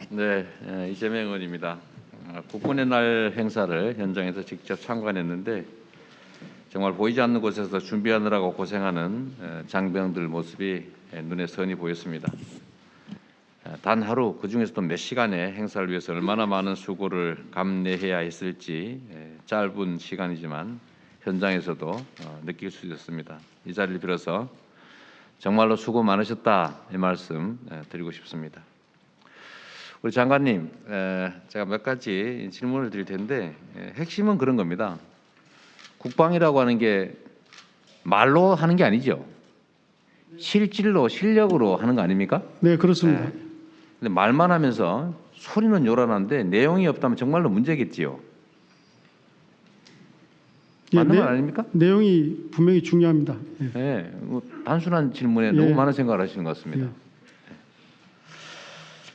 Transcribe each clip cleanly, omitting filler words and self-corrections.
네, 이재명 의원입니다. 국군의 날 행사를 현장에서 직접 참관했는데 정말 보이지 않는 곳에서 준비하느라고 고생하는 장병들 모습이 눈에 선히 보였습니다. 단 하루 그중에서도 몇 시간의 행사를 위해서 얼마나 많은 수고를 감내해야 했을지 짧은 시간이지만 현장에서도 느낄 수 있었습니다. 이 자리를 빌어서 정말로 수고 많으셨다 이 말씀 드리고 싶습니다. 우리 장관님, 제가 몇 가지 질문을 드릴 텐데 핵심은 그런 겁니다. 국방이라고 하는 게 말로 하는 게 아니죠. 실질로 실력으로 하는 거 아닙니까? 네, 그렇습니다. 근데 말만 하면서 소리는 요란한데 내용이 없다면 정말로 문제겠지요. 맞는 말 아닙니까? 내용이 분명히 중요합니다. 예. 네, 뭐 단순한 질문에 너무 많은 생각을 하시는 것 같습니다.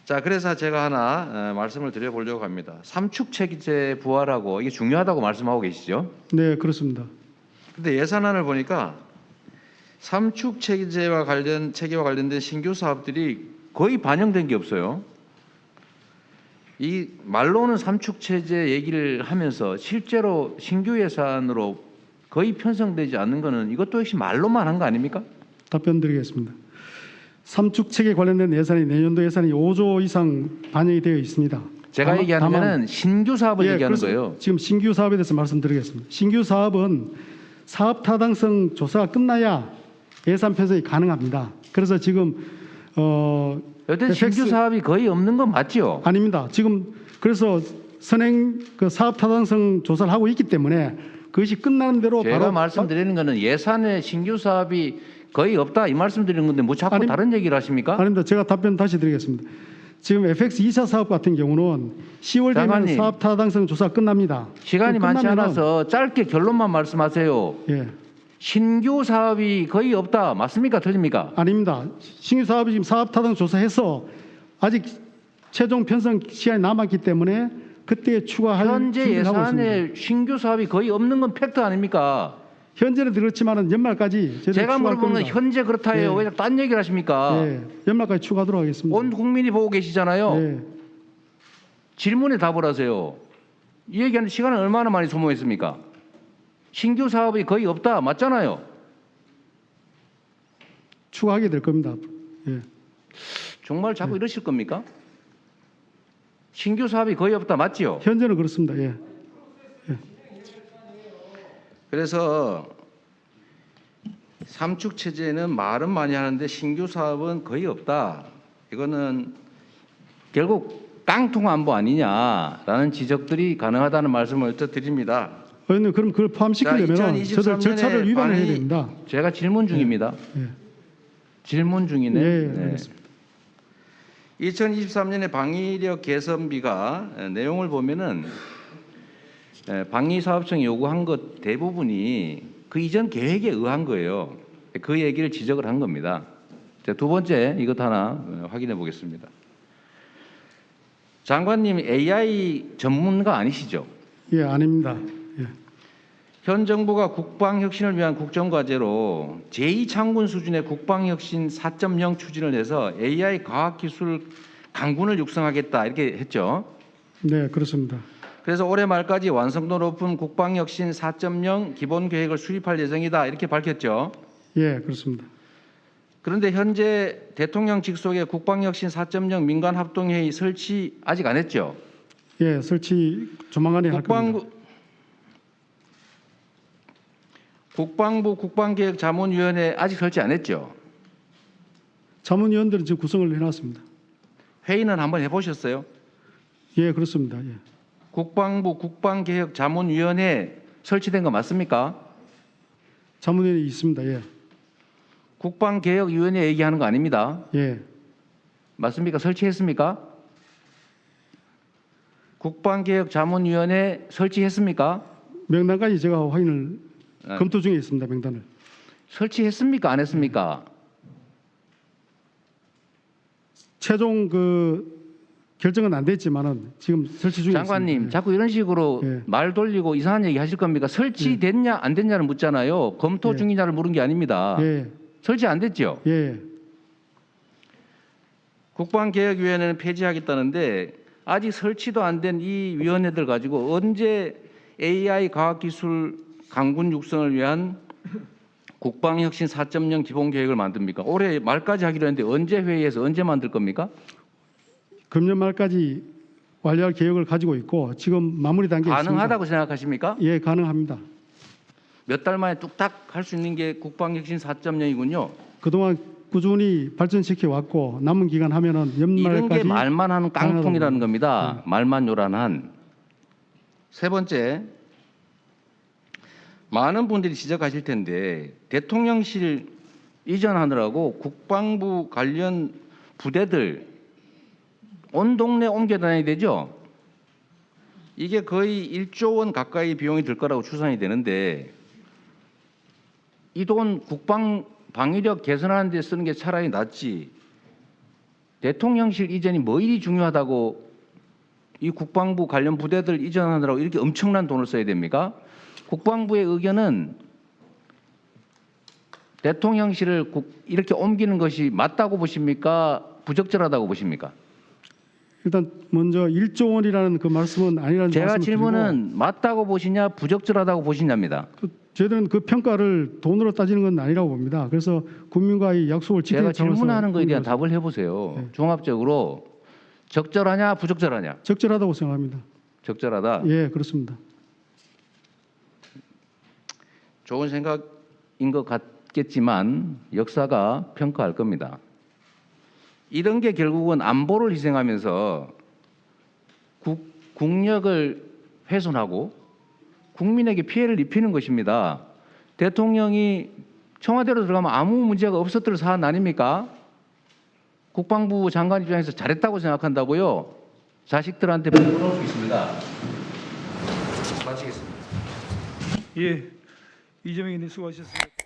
자, 그래서 제가 하나 말씀을 드려보려고 합니다. 삼축 체제 부활하고 이게 중요하다고 말씀하고 계시죠? 네, 그렇습니다. 근데 예산안을 보니까 삼축 체계와 관련된 신규 사업들이 거의 반영된 게 없어요. 이 말로는 삼축 체제 얘기를 하면서 실제로 신규 예산으로 거의 편성되지 않는 거는 이것도 역시 말로만 한 거 아닙니까? 답변 드리겠습니다. 삼축 체계 관련된 예산이 내년도 예산이 5조 이상 반영이 되어 있습니다. 제가 얘기하는 거는 신규 사업을 얘기하는 거예요. 지금 신규 사업에 대해서 말씀드리겠습니다. 신규 사업은 사업 타당성 조사가 끝나야 예산 편성이 가능합니다. 그래서 지금 여튼 신규 사업이 거의 없는 건 맞죠? 아닙니다. 지금 그래서 선행 사업 타당성 조사를 하고 있기 때문에 그것이 끝나는 대로 제가 바로 말씀드리는 거는 예산에 신규 사업이 거의 없다 이 말씀드리는 건데 뭐 자꾸 다른 얘기를 하십니까? 아닙니다. 제가 답변 다시 드리겠습니다. 지금 FX 2차 사업 같은 경우는 10월 되면 사업 타당성 조사가 끝납니다. 시간이 많지 않아서 짧게 결론만 말씀하세요. 예. 신규 사업이 거의 없다 맞습니까? 틀립니까? 아닙니다. 신규 사업이 지금 사업 타당 조사해서 아직 최종 편성 시간이 남았기 때문에 그때 추가할 현재 준비를 하고 예산에 있습니다. 신규 사업이 거의 없는 건 팩트 아닙니까? 현재는 그렇지만은 연말까지 제가 물어보는 건 현재 그렇다예요. 왜 딴 얘기를 하십니까? 예. 연말까지 추가하도록 하겠습니다. 온 국민이 보고 계시잖아요. 예. 질문에 답을 하세요. 이 얘기하는 시간을 얼마나 많이 소모했습니까? 신규 사업이 거의 없다 맞잖아요. 추가하게 될 겁니다. 예. 정말 자꾸 이러실 겁니까? 신규 사업이 거의 없다 맞지요? 현재는 그렇습니다. 예. 그래서 삼축 체제는 말은 많이 하는데 신규 사업은 거의 없다. 이거는 결국 깡통 안보 아니냐라는 지적들이 가능하다는 말씀을 드립니다. 의원님 그럼 그걸 포함시키려면 저들 절차를 위반해야 됩니다. 제가 질문 중입니다. 예. 질문 중이네. 예, 알겠습니다. 2023년에 방위력 개선비가 내용을 보면은 방위사업청이 요구한 것 대부분이 그 이전 계획에 의한 거예요. 그 얘기를 지적을 한 겁니다. 두 번째 이것 하나 확인해 보겠습니다. 장관님 AI 전문가 아니시죠? 예, 아닙니다. 예. 현 정부가 국방혁신을 위한 국정과제로 제2창군 수준의 국방혁신 4.0 추진을 해서 AI 과학기술 강군을 육성하겠다 이렇게 했죠. 네, 그렇습니다. 그래서 올해 말까지 완성도 높은 국방혁신 4.0 기본계획을 수립할 예정이다 이렇게 밝혔죠. 예, 그렇습니다. 그런데 현재 대통령 직속의 국방혁신 4.0 민간합동회의 설치 아직 안 했죠. 예, 설치 조만간에 할 겁니다. 국방부 국방계획자문위원회 아직 설치 안 했죠. 자문위원들은 지금 구성을 해놨습니다. 회의는 한번 해보셨어요? 예, 그렇습니다. 예. 국방부 국방계획자문위원회 설치된 거 맞습니까? 자문위원회 있습니다. 예. 국방개혁위원회 얘기하는 거 아닙니다. 예. 맞습니까? 설치했습니까? 국방개혁자문위원회 설치했습니까? 명단까지 제가 확인을 검토 중에 있습니다. 명단을. 설치했습니까? 안 했습니까? 최종 결정은 안 됐지만은 지금 설치 중에 장관님 있습니다. 자꾸 이런 식으로 예. 말 돌리고 이상한 얘기 하실 겁니까? 설치됐냐 안 됐냐를 묻잖아요. 검토 예. 중이냐를 물은 게 아닙니다. 예. 설치 안 됐죠? 예. 국방개혁위원회는 폐지하겠다는데 아직 설치도 안 된 이 위원회들 가지고 언제 AI 과학기술 강군 육성을 위한 국방혁신 4.0 기본계획을 만듭니까? 올해 말까지 하기로 했는데 언제 회의해서 언제 만들 겁니까? 금년 말까지 완료할 계획을 가지고 있고 지금 마무리 단계에 있습니다. 가능하다고 생각하십니까? 예, 가능합니다. 몇 달 만에 뚝딱 할 수 있는 게 국방혁신 4.0이군요. 그동안 꾸준히 발전시켜 왔고 남은 기간 하면은 이런 게 연말까지 말만 하는 깡통이라는 겁니다. 네. 말만 요란한. 세 번째, 많은 분들이 지적하실 텐데 대통령실 이전하느라고 국방부 관련 부대들 온 동네 옮겨 다녀야 되죠. 이게 거의 1조 원 가까이 비용이 들 거라고 추산이 되는데 이 돈 국방 방위력 개선하는 데 쓰는 게 차라리 낫지. 대통령실 이전이 뭐 일이 중요하다고 이 국방부 관련 부대들 이전하느라고 이렇게 엄청난 돈을 써야 됩니까? 국방부의 의견은 대통령실을 이렇게 옮기는 것이 맞다고 보십니까? 부적절하다고 보십니까? 일단 먼저 1조 원이라는 그 말씀은 아니라는 제가 말씀을 질문은 맞다고 보시냐 부적절하다고 보시냐입니다. 드리고 저희들은 그 평가를 돈으로 따지는 건 아니라고 봅니다. 그래서 국민과의 약속을 제가 지키는 차원에서 질문하는 거에 대한 옮긴 답을 해보세요. 네. 종합적으로 적절하냐 부적절하냐? 것입니다. 적절하다고 생각합니다. 적절하다. 예, 그렇습니다. 좋은 생각인 것 같겠지만 역사가 평가할 겁니다. 이런 게 결국은 안보를 희생하면서 국력을 훼손하고 국민에게 피해를 입히는 것입니다. 대통령이 청와대로 들어가면 아무 문제가 없었을 사안 아닙니까? 국방부 장관 입장에서 잘했다고 생각한다고요? 자식들한테 물어볼 수 있습니다. 마치겠습니다. 예, 이재명 의원님 수고하셨습니다.